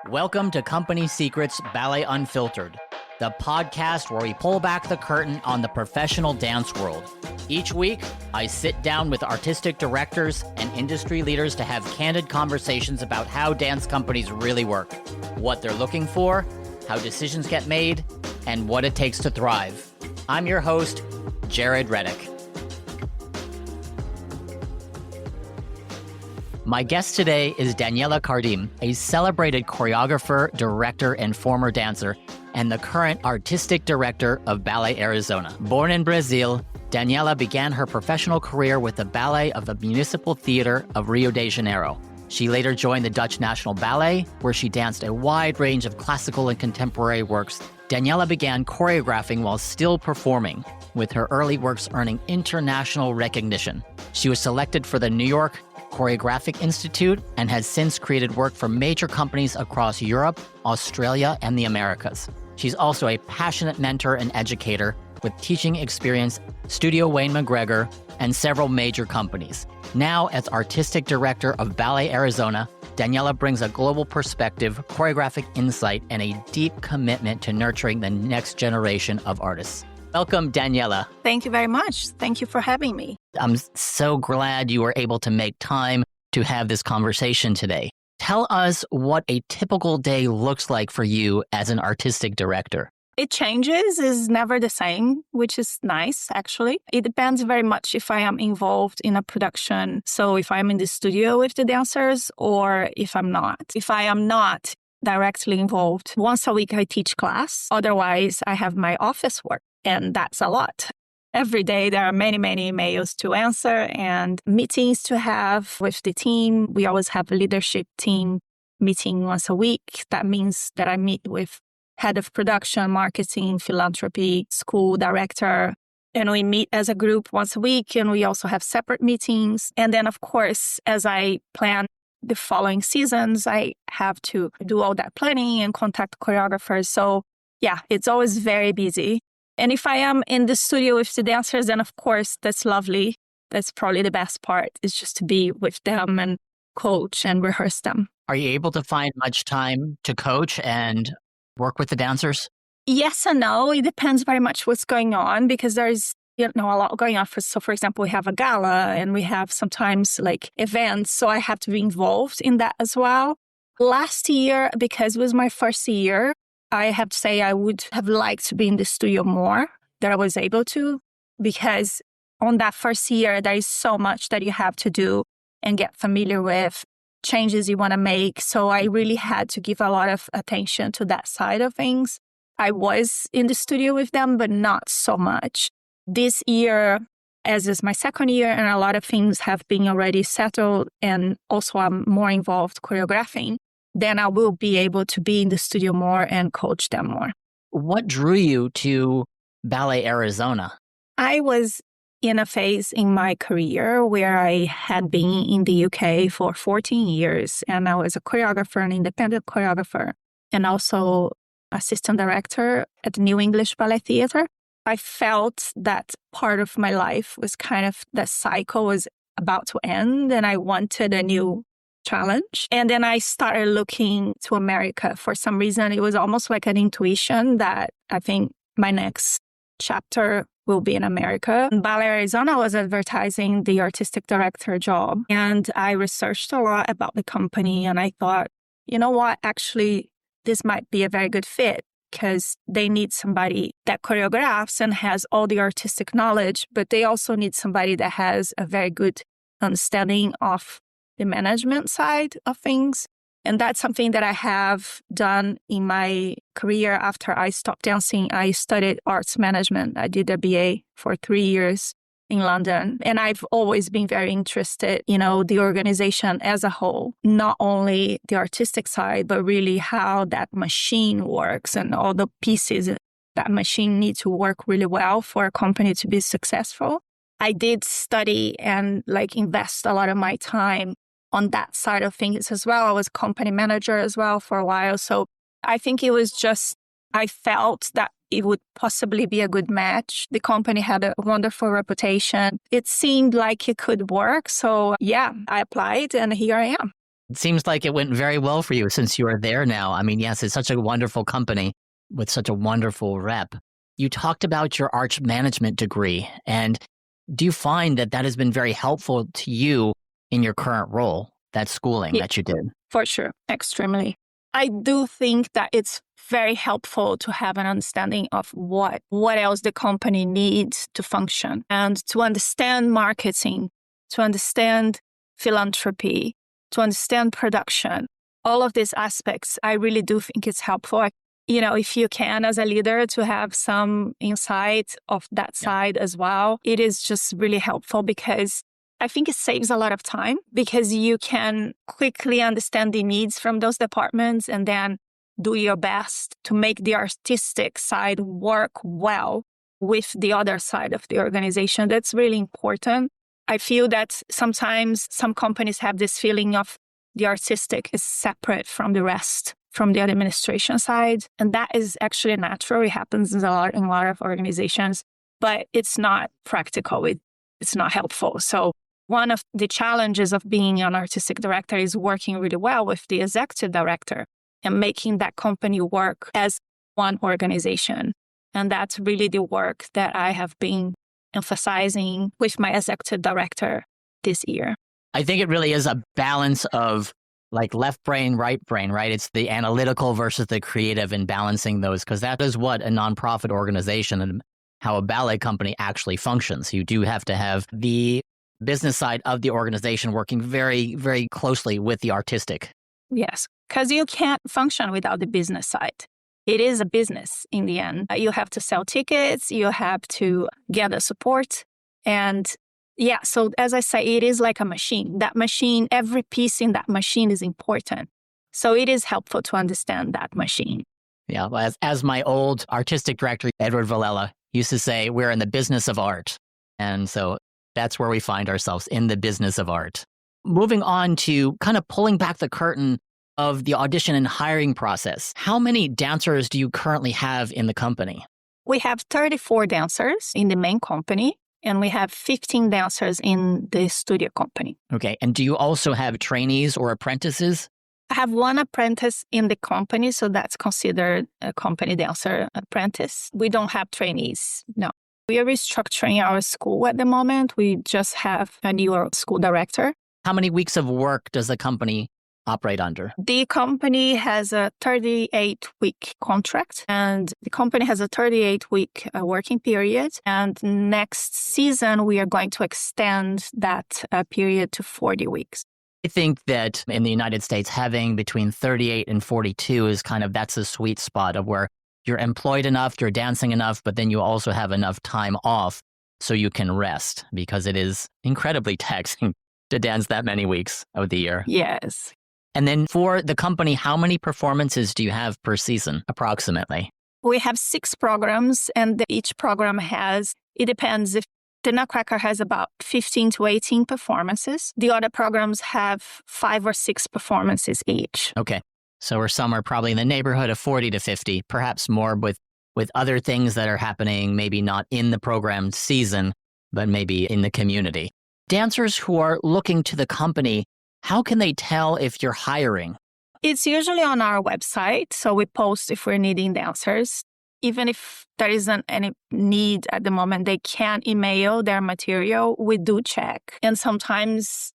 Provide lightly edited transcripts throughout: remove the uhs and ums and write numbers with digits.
Welcome to Company Secrets Ballet Unfiltered, the podcast where we pull back the curtain on the professional dance world. Each week, I sit down with artistic directors and industry leaders to have candid conversations about how dance companies really work, what they're looking for, how decisions get made, and what it takes to thrive. I'm your host, Jared Reddick. My guest today is Daniela Cardim, a celebrated choreographer, director, and former dancer, and the current artistic director of Ballet Arizona. Born in Brazil, Daniela began her professional career with the ballet of the Municipal Theater of Rio de Janeiro. She later joined the Dutch National Ballet, where she danced a wide range of classical and contemporary works. Daniela began choreographing while still performing, with her early works earning international recognition. She was selected for the New York Choreographic Institute and has since created work for major companies across Europe, Australia, and the Americas. She's also a passionate mentor and educator with teaching experience at Studio Wayne McGregor and several major companies. Now, as artistic director of Ballet Arizona, Daniela brings a global perspective, choreographic insight, and a deep commitment to nurturing the next generation of artists. Welcome, Daniela. Thank you very much. Thank you for having me. I'm so glad you were able to make time to have this conversation today. Tell us what a typical day looks like for you as an artistic director. It changes, is never the same, which is nice, actually. It depends very much if I am involved in a production. So if I'm in the studio with the dancers or if I'm not. If I am not directly involved, once a week I teach class. Otherwise, I have my office work, and that's a lot. Every day, there are many, many emails to answer and meetings to have with the team. We always have a leadership team meeting once a week. That means that I meet with head of production, marketing, philanthropy, school director, and we meet as a group once a week. And we also have separate meetings. And then, of course, as I plan the following seasons, I have to do all that planning and contact choreographers. So yeah, it's always very busy. And if I am in the studio with the dancers, then of course, that's lovely. That's probably the best part, is just to be with them and coach and rehearse them. Are you able to find much time to coach and work with the dancers? Yes and no. It depends very much what's going on, because there's a lot going on. So for example, we have a gala and we have sometimes like events. So I have to be involved in that as well. Last year, because it was my first year, I have to say I would have liked to be in the studio more than I was able to, because on that first year, there is so much that you have to do and get familiar with, changes you want to make. So I really had to give a lot of attention to that side of things. I was in the studio with them, but not so much. This year, as is my second year, and a lot of things have been already settled, and also I'm more involved choreographing, then I will be able to be in the studio more and coach them more. What drew you to Ballet Arizona? I was in a phase in my career where I had been in the UK for 14 years, and I was a choreographer, an independent choreographer, and also assistant director at the New English Ballet Theatre. I felt that part of my life was kind of, that cycle was about to end, and I wanted a new challenge. And then I started looking to America. For some reason, it was almost like an intuition that I think my next chapter will be in America. Ballet Arizona was advertising the artistic director job. And I researched a lot about the company. And I thought, you know what, actually, this might be a very good fit, because they need somebody that choreographs and has all the artistic knowledge, but they also need somebody that has a very good understanding of the management side of things. And that's something that I have done in my career. After I stopped dancing, I studied arts management. I did a BA for 3 years in London. And I've always been very interested, the organization as a whole, not only the artistic side, but really how that machine works and all the pieces that machine need to work really well for a company to be successful. I did study and invest a lot of my time on that side of things as well. I was company manager as well for a while. So I think it was just, I felt that it would possibly be a good match. The company had a wonderful reputation. It seemed like it could work. So yeah, I applied and here I am. It seems like it went very well for you since you are there now. I mean, yes, it's such a wonderful company with such a wonderful rep. You talked about your arts management degree, and do you find that that has been very helpful to you in your current role, that schooling Yeah, that you did? for sure, extremely. I do think that it's very helpful to have an understanding of what else the company needs to function and to understand marketing, to understand philanthropy, to understand production. All of these aspects, I really do think it's helpful. If you can, as a leader, to have some insight of that side as well, it is just really helpful because I think it saves a lot of time because you can quickly understand the needs from those departments and then do your best to make the artistic side work well with the other side of the organization. That's really important. I feel that sometimes some companies have this feeling of the artistic is separate from the rest, from the administration side. And that is actually natural. It happens in a lot of organizations, but it's not practical. It's not helpful. So one of the challenges of being an artistic director is working really well with the executive director and making that company work as one organization. And that's really the work that I have been emphasizing with my executive director this year. I think it really is a balance of like left brain, right? It's the analytical versus the creative and balancing those, because that is what a nonprofit organization and how a ballet company actually functions. You do have to have the business side of the organization working very, very closely with the artistic. Yes, because you can't function without the business side. It is a business in the end. You have to sell tickets, you have to gather support. And so as I say, it is like a machine. That machine, every piece in that machine is important. So it is helpful to understand that machine. Yeah, well, as my old artistic director, Edward Villela, used to say, we're in the business of art. And so that's where we find ourselves, in the business of art. Moving on to kind of pulling back the curtain of the audition and hiring process. How many dancers do you currently have in the company? We have 34 dancers in the main company, and we have 15 dancers in the studio company. Okay. And do you also have trainees or apprentices? I have one apprentice in the company, so that's considered a company dancer apprentice. We don't have trainees, no. We are restructuring our school at the moment. We just have a new school director. How many weeks of work does the company operate under? The company has a 38-week contract, and the company has a 38-week working period. And next season, we are going to extend that period to 40 weeks. I think that in the United States, having between 38 and 42 is that's a sweet spot of where you're employed enough, you're dancing enough, but then you also have enough time off so you can rest, because it is incredibly taxing to dance that many weeks of the year. Yes. And then for the company, how many performances do you have per season, approximately? We have 6 programs, and each program it depends. If the Nutcracker has about 15 to 18 performances, the other programs have 5 or 6 performances each. Okay. So we're somewhere probably in the neighborhood of 40 to 50, perhaps more with other things that are happening, maybe not in the program season, but maybe in the community. Dancers who are looking to the company, how can they tell if you're hiring? It's usually on our website. So we post if we're needing dancers. Even if there isn't any need at the moment, they can email their material. We do check. And sometimes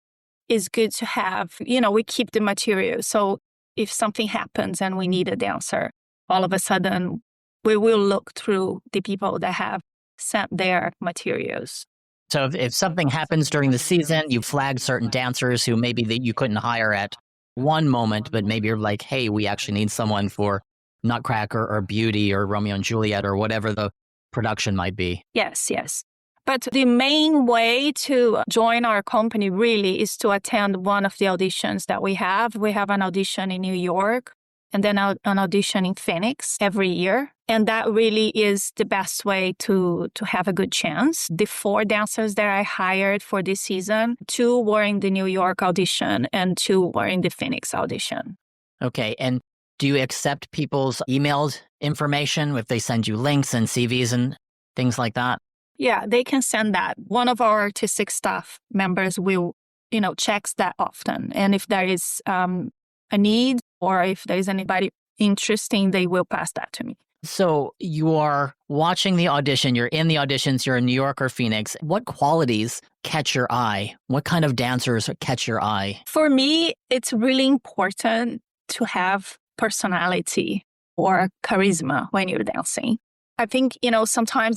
it's good to have, we keep the material. So if something happens and we need a dancer, all of a sudden we will look through the people that have sent their materials. So if something happens during the season, you flag certain dancers who maybe that you couldn't hire at one moment, but maybe you're like, hey, we actually need someone for Nutcracker or Beauty or Romeo and Juliet or whatever the production might be. Yes. But the main way to join our company really is to attend one of the auditions that we have. We have an audition in New York and then an audition in Phoenix every year. And that really is the best way to have a good chance. The 4 dancers that I hired for this season, 2 were in the New York audition and 2 were in the Phoenix audition. Okay. And do you accept people's emailed information if they send you links and CVs and things like that? Yeah, they can send that. One of our artistic staff members will checks that often. And if there is a need or if there is anybody interesting, they will pass that to me. So you are watching the audition, you're in the auditions, you're in New York or Phoenix. What qualities catch your eye? What kind of dancers catch your eye? For me, it's really important to have personality or charisma when you're dancing. I think, sometimes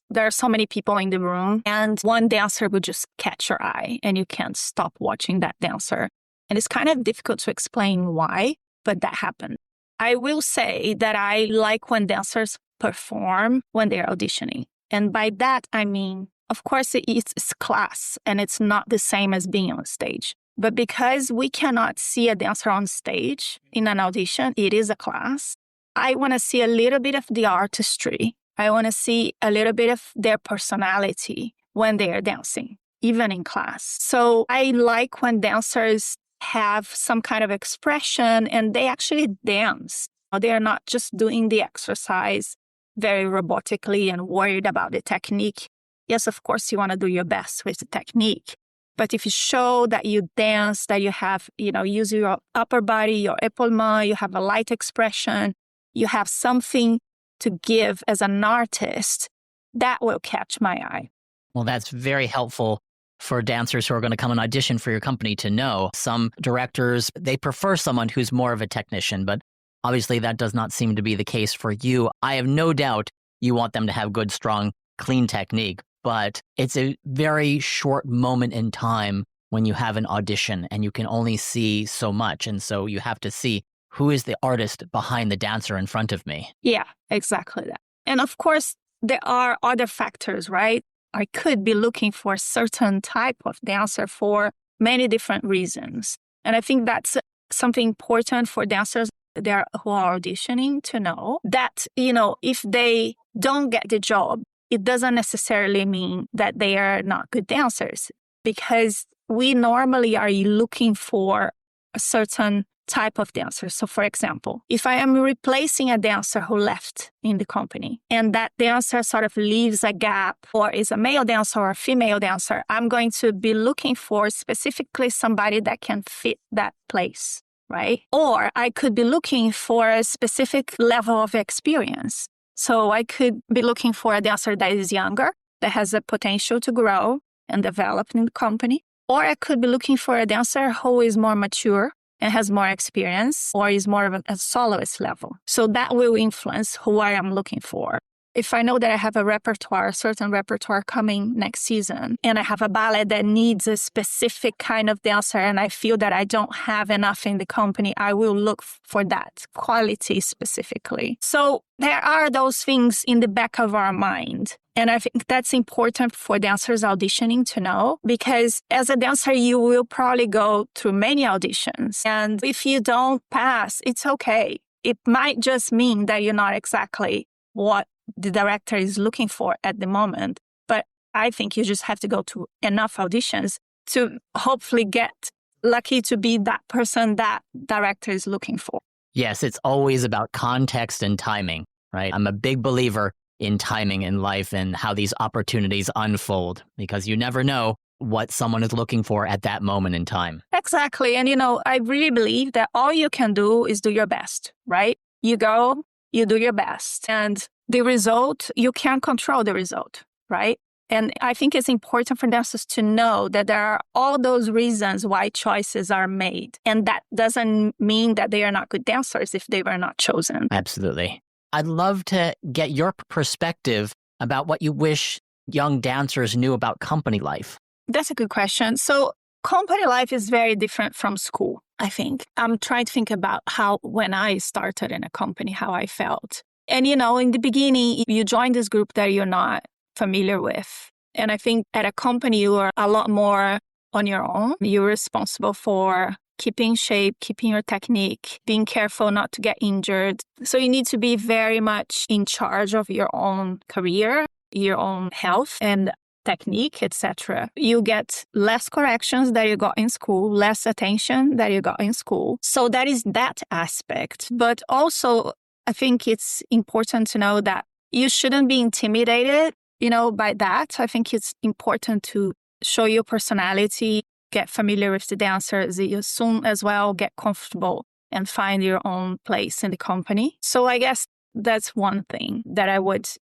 there are so many people in the room and one dancer will just catch your eye and you can't stop watching that dancer. And it's kind of difficult to explain why, but that happened. I will say that I like when dancers perform when they're auditioning. And by that, I mean, of course, it's class and it's not the same as being on stage. But because we cannot see a dancer on stage in an audition, it is a class. I want to see a little bit of the artistry. I want to see a little bit of their personality when they are dancing, even in class. So I like when dancers have some kind of expression and they actually dance. They are not just doing the exercise very robotically and worried about the technique. Yes, of course, you want to do your best with the technique. But if you show that you dance, that you have, use your upper body, your épaulement, you have a light expression, you have something to give as an artist, that will catch my eye. Well, that's very helpful for dancers who are going to come and audition for your company to know. Some directors, they prefer someone who's more of a technician, but obviously that does not seem to be the case for you. I have no doubt you want them to have good, strong, clean technique, but it's a very short moment in time when you have an audition and you can only see so much. And so you have to see who is the artist behind the dancer in front of me. Yeah, exactly that. And of course, there are other factors, right? I could be looking for a certain type of dancer for many different reasons. And I think that's something important for dancers who are auditioning to know that, if they don't get the job, it doesn't necessarily mean that they are not good dancers, because we normally are looking for a certain type of dancer. So for example, if I am replacing a dancer who left in the company and that dancer sort of leaves a gap or is a male dancer or a female dancer, I'm going to be looking for specifically somebody that can fit that place, right? Or I could be looking for a specific level of experience. So I could be looking for a dancer that is younger, that has a potential to grow and develop in the company. Or I could be looking for a dancer who is more mature and has more experience or is more of a soloist level. So that will influence who I am looking for. If I know that I have a certain repertoire coming next season, and I have a ballet that needs a specific kind of dancer, and I feel that I don't have enough in the company, I will look for that quality specifically. So there are those things in the back of our mind. And I think that's important for dancers auditioning to know, because as a dancer, you will probably go through many auditions. And if you don't pass, it's okay. It might just mean that you're not exactly what the director is looking for at the moment. But I think you just have to go to enough auditions to hopefully get lucky to be that person that director is looking for. Yes, it's always about context and timing, right? I'm a big believer in timing in life and how these opportunities unfold, because you never know what someone is looking for at that moment in time. Exactly. And, I really believe that all you can do is do your best, right? You go, you do your best. And the result, you can't control the result, right? And I think it's important for dancers to know that there are all those reasons why choices are made. And that doesn't mean that they are not good dancers if they were not chosen. Absolutely. I'd love to get your perspective about what you wish young dancers knew about company life. That's a good question. So company life is very different from school, I think. I'm trying to think about how, when I started in a company, how I felt. And, in the beginning, you join this group that you're not familiar with. And I think at a company, you are a lot more on your own. You're responsible for keeping shape, keeping your technique, being careful not to get injured. So you need to be very much in charge of your own career, your own health and technique, etc. You get less corrections that you got in school, less attention that you got in school. So that is that aspect. But also, I think it's important to know that you shouldn't be intimidated, by that. I think it's important to show your personality get familiar with the dancers. You soon as well get comfortable and find your own place in the company. So I guess that's one thing that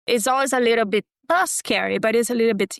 it's always a little bit, not scary, but it's a little bit,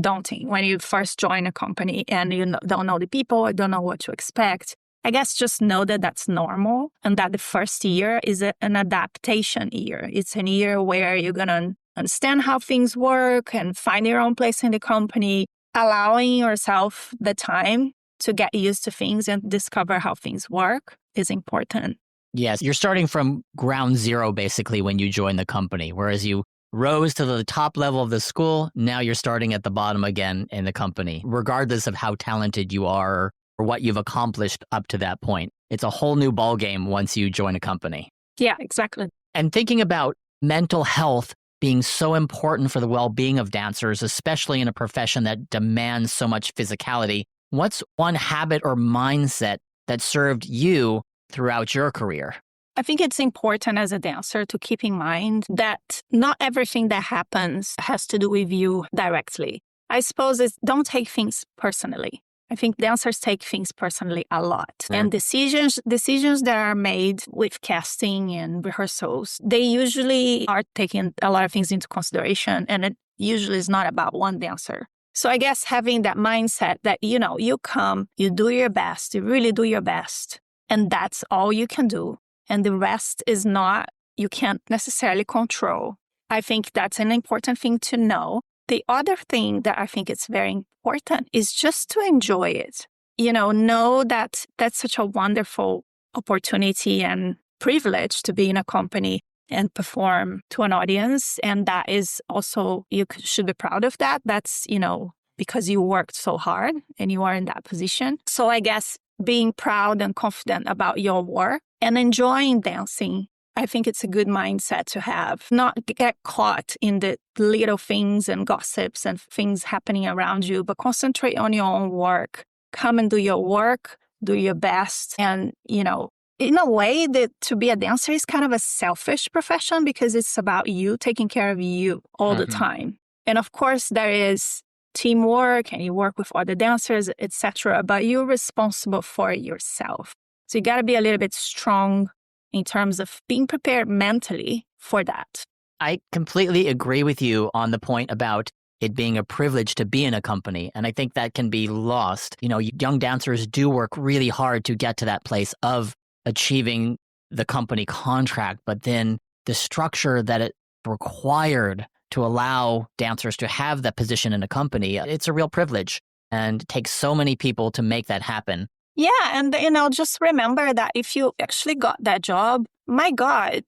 daunting when you first join a company and you don't know the people or don't know what to expect. I guess just know that that's normal and that the first year is an adaptation year. It's a year where you're going to understand how things work and find your own place in the company, allowing yourself the time to get used to things and discover how things work is important. Yes, you're starting from ground zero basically when you join the company, whereas you rose to the top level of the school. Now you're starting at the bottom again in the company, regardless of how talented you are or what you've accomplished up to that point. It's a whole new ballgame once you join a company. Yeah, exactly. And thinking about mental health being so important for the well-being of dancers, especially in a profession that demands so much physicality, what's one habit or mindset that served you throughout your career? I think it's important as a dancer to keep in mind that not everything that happens has to do with you directly. I suppose don't take things personally. I think dancers take things personally a lot. And decisions that are made with casting and rehearsals, they usually are taking a lot of things into consideration. And it usually is not about one dancer. So I guess having that mindset that, you come, you do your best, you really do your best. And that's all you can do. And the rest is not, you can't necessarily control. I think that's an important thing to know. The other thing that I think is very important is just to enjoy it. Know that that's such a wonderful opportunity and privilege to be in a company and perform to an audience. And that is also, you should be proud of that. That's, because you worked so hard and you are in that position. So I guess being proud and confident about your work and enjoying dancing, I think it's a good mindset to have. Not get caught in the little things and gossips and things happening around you, but concentrate on your own work. Come and do your work, do your best. And, in a way that to be a dancer is kind of a selfish profession because it's about you taking care of you all the time. And of course, there is teamwork and you work with other dancers, etc. But you're responsible for yourself. So you got to be a little bit strong in terms of being prepared mentally for that. I completely agree with you on the point about it being a privilege to be in a company. And I think that can be lost. Young dancers do work really hard to get to that place of achieving the company contract, but then the structure that it required to allow dancers to have that position in a company, it's a real privilege and takes so many people to make that happen. Yeah. And, just remember that if you actually got that job, my God,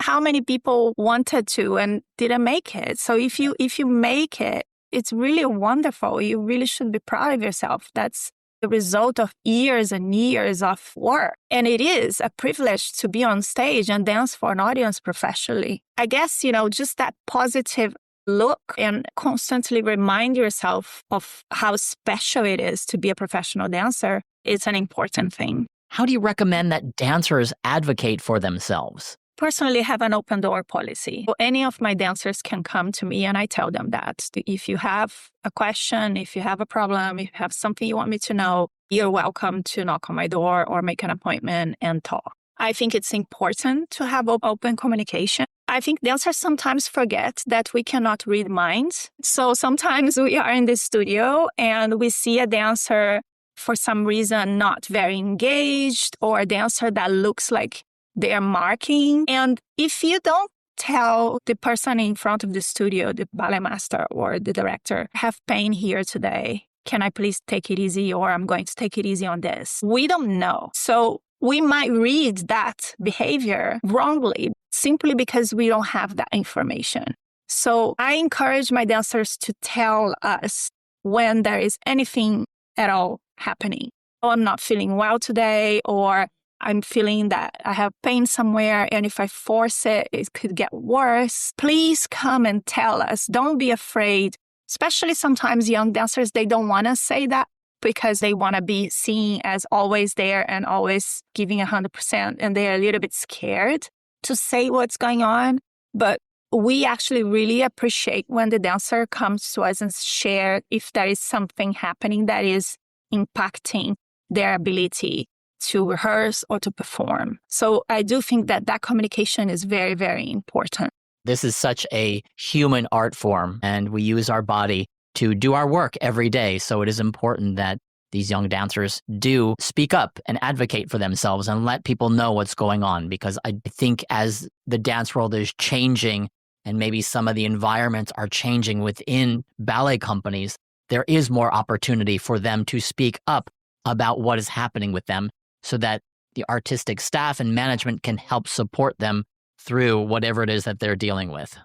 how many people wanted to and didn't make it? So if you make it, it's really wonderful. You really should be proud of yourself. That's the result of years and years of work. And it is a privilege to be on stage and dance for an audience professionally. I guess, just that positive look and constantly remind yourself of how special it is to be a professional dancer. It's an important thing. How do you recommend that dancers advocate for themselves? Personally, have an open door policy. Any of my dancers can come to me and I tell them that if you have a question, if you have a problem, if you have something you want me to know, you're welcome to knock on my door or make an appointment and talk. I think it's important to have open communication. I think dancers sometimes forget that we cannot read minds. So sometimes we are in the studio and we see a dancer for some reason not very engaged or a dancer that looks like they're marking. And if you don't tell the person in front of the studio, the ballet master or the director, I have pain here today. Can I please take it easy? Or I'm going to take it easy on this. We don't know. So we might read that behavior wrongly simply because we don't have that information. So I encourage my dancers to tell us when there is anything at all happening. Oh, I'm not feeling well today, or I'm feeling that I have pain somewhere, and if I force it, it could get worse. Please come and tell us. Don't be afraid. Especially sometimes young dancers, they don't want to say that because they want to be seen as always there and always giving 100%, and they're a little bit scared to say what's going on. But we actually really appreciate when the dancer comes to us and share if there is something happening that is impacting their ability to rehearse or to perform. So I do think that that communication is very, very important. This is such a human art form, and we use our body to do our work every day. So it is important that these young dancers do speak up and advocate for themselves and let people know what's going on. Because I think as the dance world is changing and maybe some of the environments are changing within ballet companies, there is more opportunity for them to speak up about what is happening with them so that the artistic staff and management can help support them through whatever it is that they're dealing with.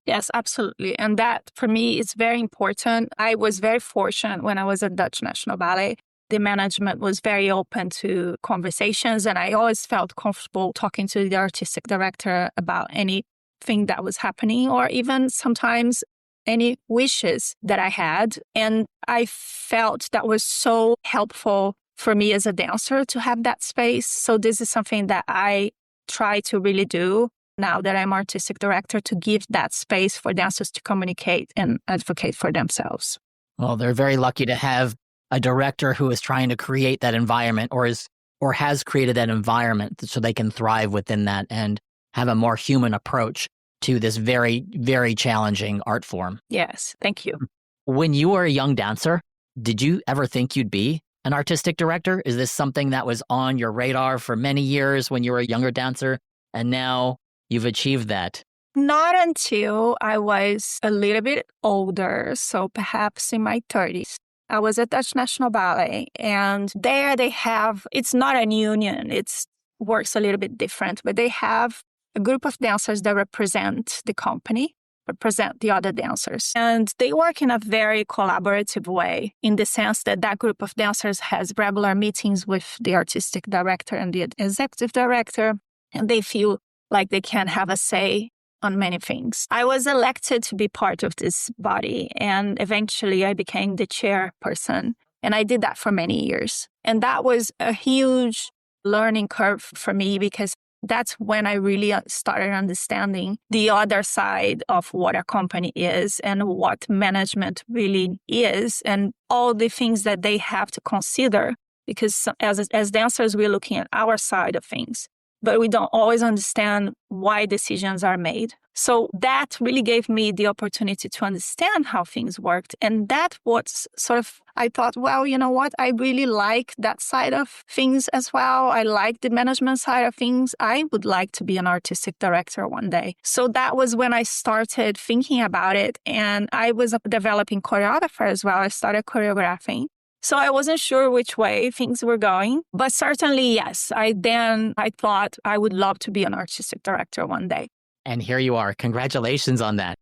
Yes, absolutely. And that for me is very important. I was very fortunate when I was at Dutch National Ballet. The management was very open to conversations, and I always felt comfortable talking to the artistic director about anything that was happening, or even sometimes any wishes that I had. And I felt that was so helpful for me as a dancer to have that space. So this is something that I try to really do now that I'm artistic director, to give that space for dancers to communicate and advocate for themselves. Well, they're very lucky to have a director who is trying to create that environment or has created that environment so they can thrive within that and have a more human approach to this very, very challenging art form. Yes, thank you. When you were a young dancer, did you ever think you'd be an artistic director? Is this something that was on your radar for many years when you were a younger dancer, and now you've achieved that? Not until I was a little bit older, so perhaps in my 30s. I was at Dutch National Ballet, and there they have, it's not a union, it works a little bit different, but they have a group of dancers that represent the company, represent the other dancers. And they work in a very collaborative way, in the sense that that group of dancers has regular meetings with the artistic director and the executive director, and they feel like they can have a say on many things. I was elected to be part of this body, and eventually I became the chairperson. And I did that for many years. And that was a huge learning curve for me, because that's when I really started understanding the other side of what a company is and what management really is and all the things that they have to consider. Because as dancers, we're looking at our side of things, but we don't always understand why decisions are made. So that really gave me the opportunity to understand how things worked. And that was sort of, I thought, well, you know what? I really like that side of things as well. I like the management side of things. I would like to be an artistic director one day. So that was when I started thinking about it. And I was a developing choreographer as well. I started choreographing. So I wasn't sure which way things were going, but certainly, yes. I thought I would love to be an artistic director one day. And here you are. Congratulations on that.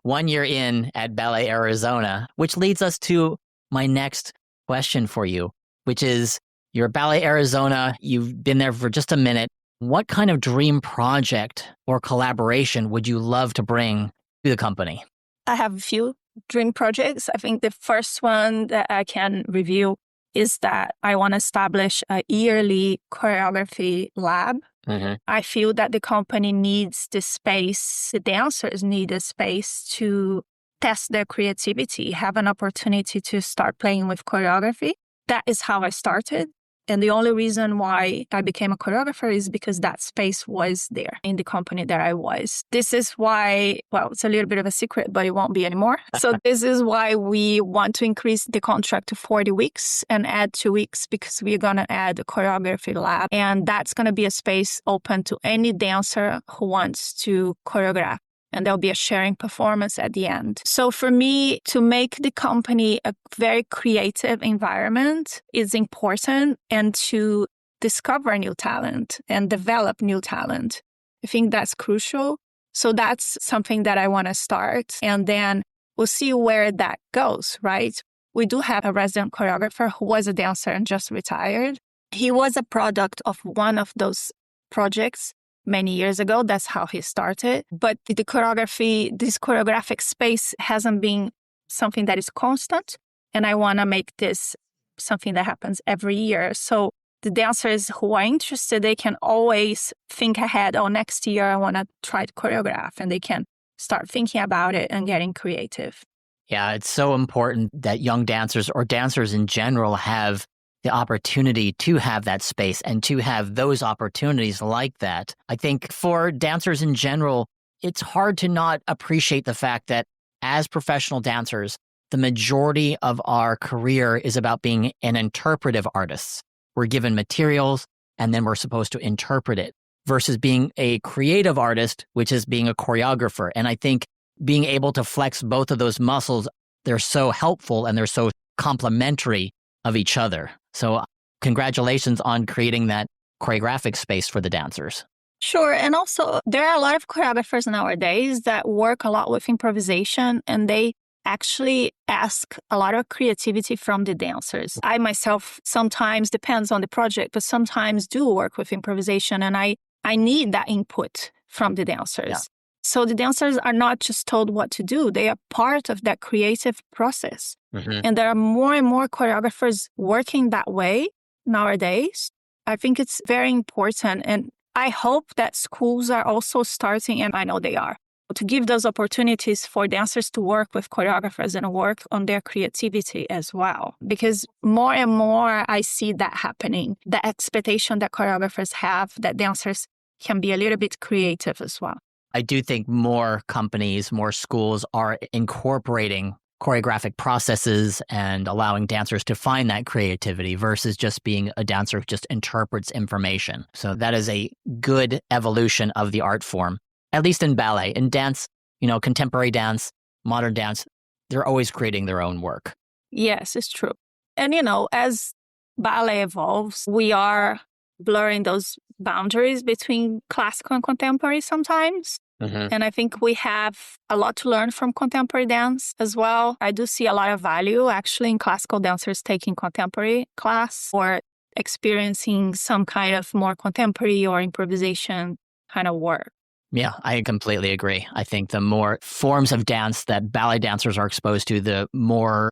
1 year in at Ballet Arizona, which leads us to my next question for you, which is, you're at Ballet Arizona, you've been there for just a minute. What kind of dream project or collaboration would you love to bring to the company? I have a few dream projects. I think the first one that I can review is that I want to establish a yearly choreography lab. Mm-hmm. I feel that the company needs the space, the dancers need a space to test their creativity, have an opportunity to start playing with choreography. That is how I started. And the only reason why I became a choreographer is because that space was there in the company that I was. This is why, well, it's a little bit of a secret, but it won't be anymore. So this is why we want to increase the contract to 40 weeks and add 2 weeks, because we're going to add a choreography lab. And that's going to be a space open to any dancer who wants to choreograph. And there'll be a sharing performance at the end. So for me, to make the company a very creative environment is important, and to discover new talent and develop new talent, I think that's crucial. So that's something that I want to start. And then we'll see where that goes, right? We do have a resident choreographer who was a dancer and just retired. He was a product of one of those projects many years ago. That's how he started. But this choreographic space hasn't been something that is constant. And I want to make this something that happens every year. So the dancers who are interested, they can always think ahead. Oh, next year I want to try to choreograph. And they can start thinking about it and getting creative. Yeah, it's so important that young dancers or dancers in general have the opportunity to have that space and to have those opportunities like that. I think for dancers in general, it's hard to not appreciate the fact that as professional dancers, the majority of our career is about being an interpretive artist. We're given materials and then we're supposed to interpret it versus being a creative artist, which is being a choreographer. And I think being able to flex both of those muscles, they're so helpful and they're so complementary of each other. So congratulations on creating that choreographic space for the dancers. Sure. And also, there are a lot of choreographers nowadays that work a lot with improvisation, and they actually ask a lot of creativity from the dancers. I myself sometimes, depends on the project, but sometimes do work with improvisation, and I need that input from the dancers. Yeah. So the dancers are not just told what to do, they are part of that creative process. Mm-hmm. And there are more and more choreographers working that way nowadays. I think it's very important. And I hope that schools are also starting, and I know they are, to give those opportunities for dancers to work with choreographers and work on their creativity as well. Because more and more I see that happening, the expectation that choreographers have that dancers can be a little bit creative as well. I do think more companies, more schools are incorporating choreographic processes and allowing dancers to find that creativity versus just being a dancer who just interprets information. So that is a good evolution of the art form, at least in ballet. In dance, contemporary dance, modern dance, they're always creating their own work. Yes, it's true. And, as ballet evolves, we are blurring those boundaries between classical and contemporary sometimes. Mm-hmm. And I think we have a lot to learn from contemporary dance as well. I do see a lot of value actually in classical dancers taking contemporary class or experiencing some kind of more contemporary or improvisation kind of work. Yeah, I completely agree. I think the more forms of dance that ballet dancers are exposed to, the more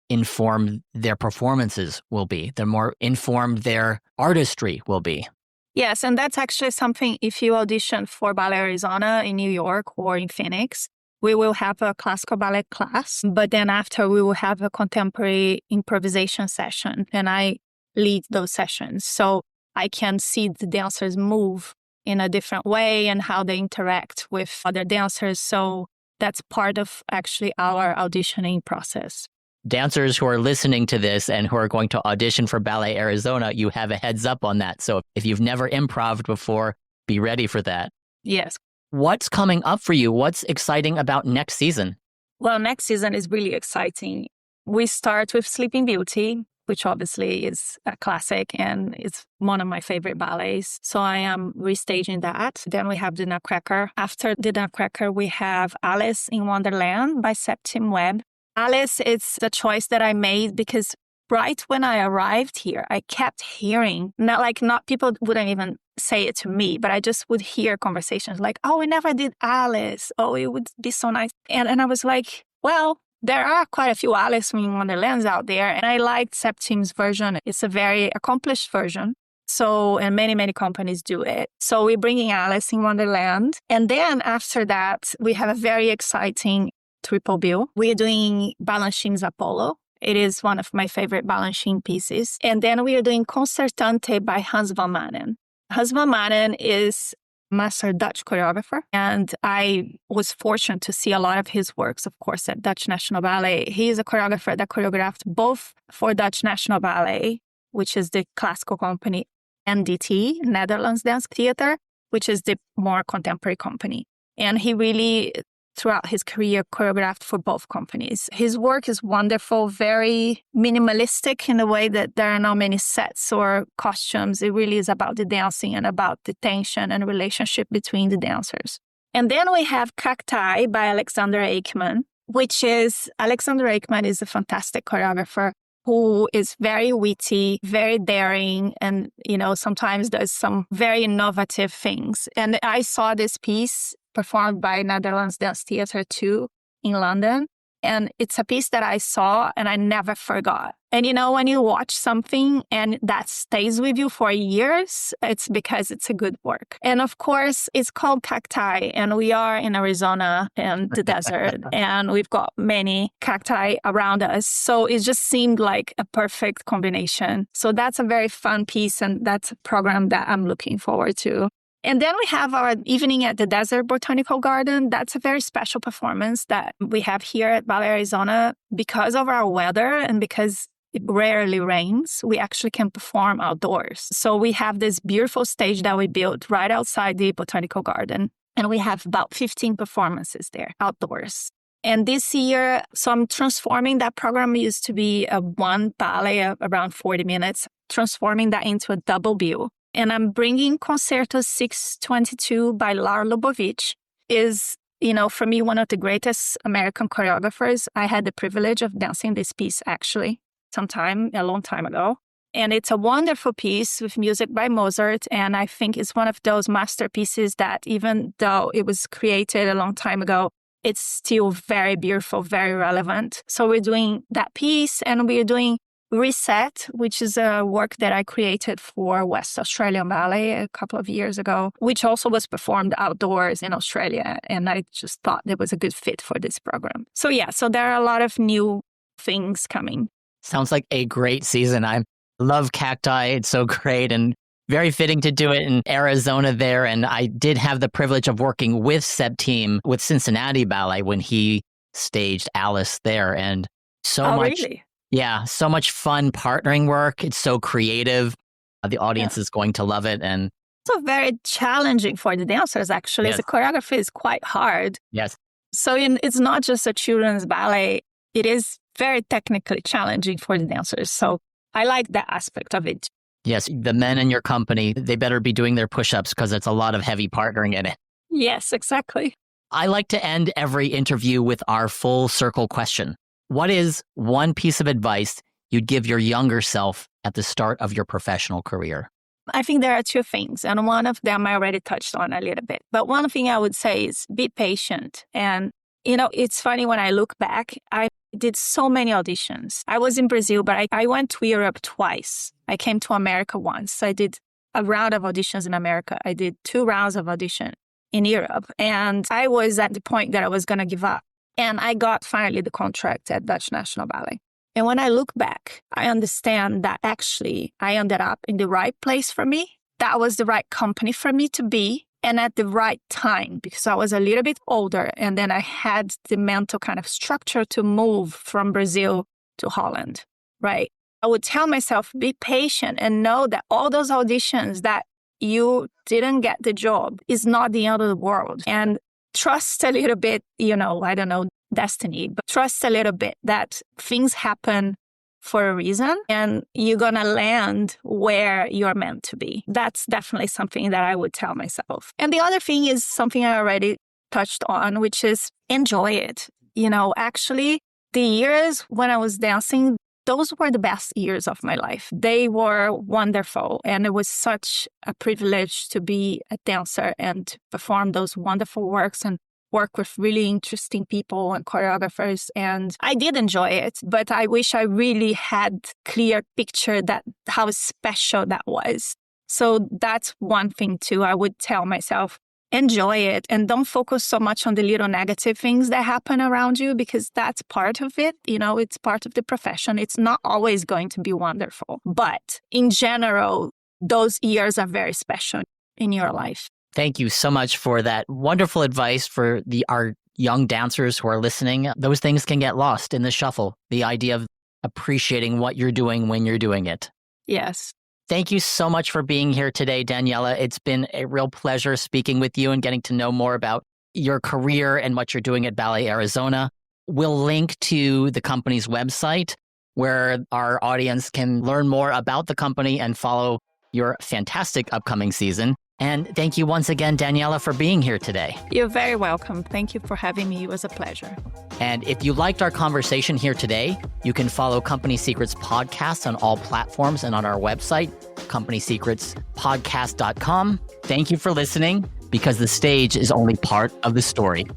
informed their performances will be, the more informed their artistry will be. Yes, and that's actually something, if you audition for Ballet Arizona in New York or in Phoenix, we will have a classical ballet class, but then after we will have a contemporary improvisation session, and I lead those sessions. So I can see the dancers move in a different way and how they interact with other dancers. So that's part of actually our auditioning process. Dancers who are listening to this and who are going to audition for Ballet Arizona, you have a heads up on that. So if you've never improv'd before, be ready for that. Yes. What's coming up for you? What's exciting about next season? Well, next season is really exciting. We start with Sleeping Beauty, which obviously is a classic and it's one of my favorite ballets. So I am restaging that. Then we have the Nutcracker. After the Nutcracker, we have Alice in Wonderland by Septim Webb. Alice, it's a choice that I made because right when I arrived here, I kept hearing, not people wouldn't even say it to me, but I just would hear conversations like, oh, we never did Alice. Oh, it would be so nice. And I was like, well, there are quite a few Alice in Wonderlands out there. And I liked Septim's version. It's a very accomplished version. So, and many, many companies do it. So we're bringing Alice in Wonderland. And then after that, we have a very exciting triple bill. We are doing Balanchine's Apollo. It is one of my favorite Balanchine pieces. And then we are doing Concertante by Hans van Manen. Hans van Manen is master Dutch choreographer. And I was fortunate to see a lot of his works, of course, at Dutch National Ballet. He is a choreographer that choreographed both for Dutch National Ballet, which is the classical company, NDT, Netherlands Dance Theater, which is the more contemporary company. And he really, throughout his career, choreographed for both companies. His work is wonderful, very minimalistic in the way that there are not many sets or costumes. It really is about the dancing and about the tension and relationship between the dancers. And then we have Cacti by Alexander Aikman, Alexander Aikman is a fantastic choreographer who is very witty, very daring, and, sometimes does some very innovative things. And I saw this piece performed by Netherlands Dance Theater too in London. And it's a piece that I saw and I never forgot. And when you watch something and that stays with you for years, it's because it's a good work. And of course, it's called cacti. And we are in Arizona and the desert. And we've got many cacti around us. So it just seemed like a perfect combination. So that's a very fun piece. And that's a program that I'm looking forward to. And then we have our evening at the Desert Botanical Garden. That's a very special performance that we have here at Ballet Arizona. Because of our weather and because it rarely rains, we actually can perform outdoors. So we have this beautiful stage that we built right outside the Botanical Garden. And we have about 15 performances there outdoors. And this year, so I'm transforming that program. It used to be a one ballet around 40 minutes, transforming that into a double bill. And I'm bringing Concerto 622 by Lar Lubovitch. Is, for me, one of the greatest American choreographers. I had the privilege of dancing this piece, actually, a long time ago. And it's a wonderful piece with music by Mozart. And I think it's one of those masterpieces that even though it was created a long time ago, it's still very beautiful, very relevant. So we're doing that piece and we're doing Reset, which is a work that I created for West Australian Ballet a couple of years ago, which also was performed outdoors in Australia. And I just thought it was a good fit for this program. So there are a lot of new things coming. Sounds like a great season. I love cacti. It's so great and very fitting to do it in Arizona there. And I did have the privilege of working with Seb Team with Cincinnati Ballet when he staged Alice there. And so much. Really? Yeah, so much fun partnering work. It's so creative. The audience is going to love it. And also very challenging for the dancers, actually. Yes. The choreography is quite hard. Yes. So it's not just a children's ballet. It is very technically challenging for the dancers. So I like that aspect of it. Yes, the men in your company, they better be doing their push-ups because it's a lot of heavy partnering in it. Yes, exactly. I like to end every interview with our full circle question. What is one piece of advice you'd give your younger self at the start of your professional career? I think there are two things, and one of them I already touched on a little bit. But one thing I would say is be patient. And, it's funny when I look back, I did so many auditions. I was in Brazil, but I went to Europe twice. I came to America once. I did a round of auditions in America. I did 2 rounds of audition in Europe. And I was at the point that I was going to give up. And I got finally the contract at Dutch National Ballet. And when I look back, I understand that actually I ended up in the right place for me. That was the right company for me to be and at the right time because I was a little bit older and then I had the mental kind of structure to move from Brazil to Holland, right? I would tell myself, be patient and know that all those auditions that you didn't get the job is not the end of the world. And trust a little bit, I don't know, destiny, but trust a little bit that things happen for a reason and you're going to land where you're meant to be. That's definitely something that I would tell myself. And the other thing is something I already touched on, which is enjoy it. Actually, the years when I was dancing, those were the best years of my life. They were wonderful. And it was such a privilege to be a dancer and to perform those wonderful works and work with really interesting people and choreographers. And I did enjoy it, but I wish I really had clear picture that how special that was. So that's one thing too. I would tell myself, enjoy it and don't focus so much on the little negative things that happen around you because that's part of it. It's part of the profession. It's not always going to be wonderful, but in general, those years are very special in your life. Thank you so much for that wonderful advice for our young dancers who are listening. Those things can get lost in the shuffle, the idea of appreciating what you're doing when you're doing it. Yes. Thank you so much for being here today, Daniela. It's been a real pleasure speaking with you and getting to know more about your career and what you're doing at Ballet Arizona. We'll link to the company's website where our audience can learn more about the company and follow your fantastic upcoming season. And thank you once again, Daniela, for being here today. You're very welcome. Thank you for having me. It was a pleasure. And if you liked our conversation here today, you can follow Company Secrets Podcast on all platforms and on our website, companysecretspodcast.com. Thank you for listening, because the stage is only part of the story.